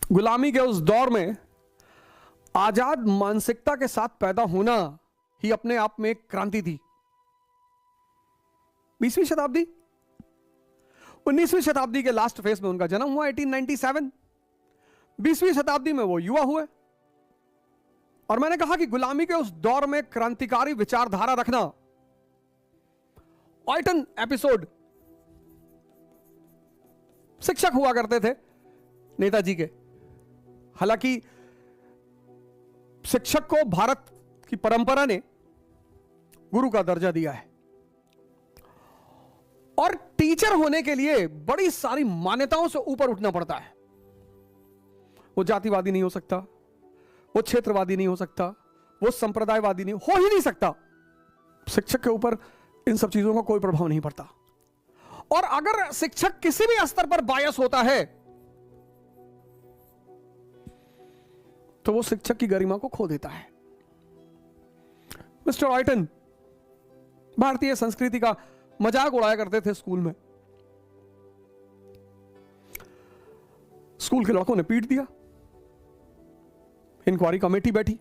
गुलामी के उस दौर में आजाद मानसिकता के साथ पैदा होना ही अपने आप में एक क्रांति थी। 20वीं शताब्दी, 19वीं शताब्दी के लास्ट फेज में उनका जन्म हुआ 1897। 20वीं शताब्दी में वो युवा हुए। और मैंने कहा कि गुलामी के उस दौर में क्रांतिकारी विचारधारा रखना। ऑयटन एपिसोड शिक्षक हुआ करते थे नेताजी के। हालांकि शिक्षक को भारत की परंपरा ने गुरु का दर्जा दिया है और टीचर होने के लिए बड़ी सारी मान्यताओं से ऊपर उठना पड़ता है। वो जातिवादी नहीं हो सकता, वो क्षेत्रवादी नहीं हो सकता, वो संप्रदायवादी नहीं हो ही नहीं सकता। शिक्षक के ऊपर इन सब चीजों का कोई प्रभाव नहीं पड़ता। और अगर शिक्षक किसी भी स्तर पर बायस होता है तो वो शिक्षक की गरिमा को खो देता है। मिस्टर ऑयटन भारतीय संस्कृति का मजाक उड़ाया करते थे स्कूल में। स्कूल के लड़कों ने पीट दिया। इंक्वायरी कमेटी बैठी।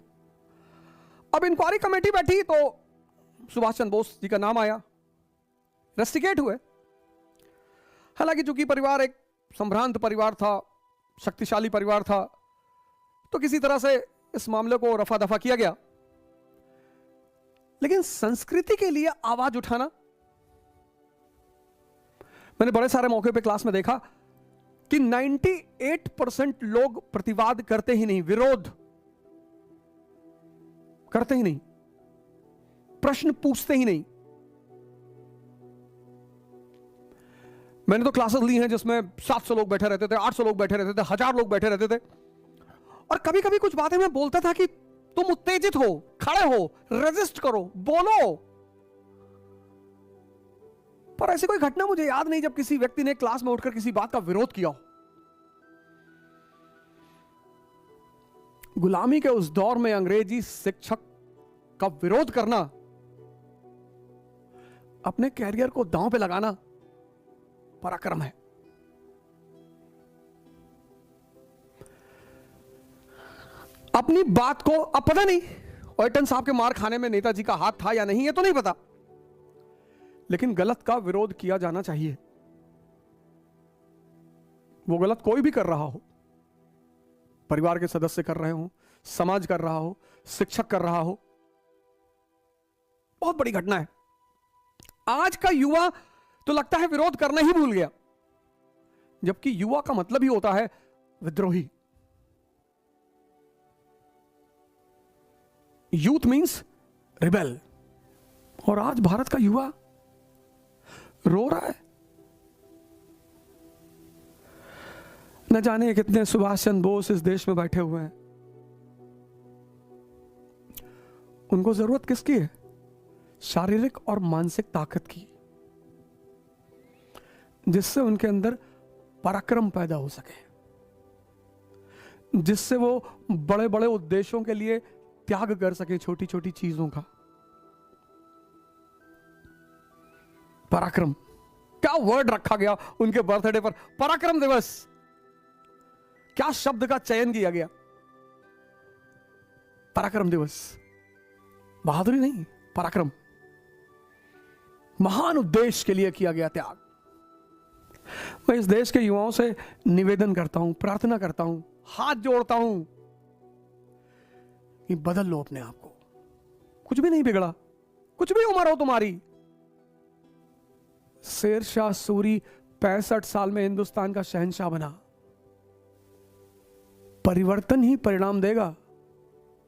अब इंक्वायरी कमेटी बैठी तो सुभाष चंद्र बोस जी का नाम आया, रेस्टिकेट हुए। हालांकि चूंकि परिवार एक संभ्रांत परिवार था, शक्तिशाली परिवार था, तो किसी तरह से इस मामले को रफा दफा किया गया। लेकिन संस्कृति के लिए आवाज उठाना, मैंने बड़े सारे मौके पे क्लास में देखा कि 98% लोग प्रतिवाद करते ही नहीं, विरोध करते ही नहीं, प्रश्न पूछते ही नहीं। मैंने तो क्लासेस ली हैं जिसमें 700 लोग बैठे रहते थे, 800 लोग बैठे रहते थे, 1000 लोग बैठे रहते थे। और कभी कभी कुछ बातें मैं बोलता था कि तुम उत्तेजित हो, खड़े हो, रेजिस्ट करो, बोलो। पर ऐसी कोई घटना मुझे याद नहीं जब किसी व्यक्ति ने क्लास में उठकर किसी बात का विरोध किया हो। गुलामी के उस दौर में अंग्रेजी शिक्षक का विरोध करना, अपने कैरियर को दांव पे लगाना पराक्रम है। अपनी बात को, अब पता नहीं ऑयटन साहब के मार खाने में नेताजी का हाथ था या नहीं, ये तो नहीं पता, लेकिन गलत का विरोध किया जाना चाहिए। वो गलत कोई भी कर रहा हो, परिवार के सदस्य कर रहे हो, समाज कर रहा हो, शिक्षक कर रहा हो, बहुत बड़ी घटना है। आज का युवा तो लगता है विरोध करना ही भूल गया, जबकि युवा का मतलब ही होता है विद्रोही। Youth means rebel. और आज भारत का युवा रो रहा है। न जाने कितने सुभाष चंद्र बोस इस देश में बैठे हुए हैं। उनको जरूरत किसकी है? शारीरिक और मानसिक ताकत की, जिससे उनके अंदर पराक्रम पैदा हो सके, जिससे वो बड़े बड़े उद्देश्यों के लिए त्याग कर सके, छोटी छोटी चीजों का। पराक्रम, क्या वर्ड रखा गया उनके बर्थडे पर, पराक्रम दिवस। क्या शब्द का चयन किया गया, पराक्रम दिवस। बहादुरी नहीं, पराक्रम। महान उद्देश्य के लिए किया गया त्याग। मैं इस देश के युवाओं से निवेदन करता हूं, प्रार्थना करता हूं, हाथ जोड़ता हूं कि बदल लो अपने आप को। कुछ भी नहीं बिगड़ा, कुछ भी उम्र हो तुम्हारी। शेरशाह सूरी 65 साल में हिंदुस्तान का शहंशाह बना। परिवर्तन ही परिणाम देगा।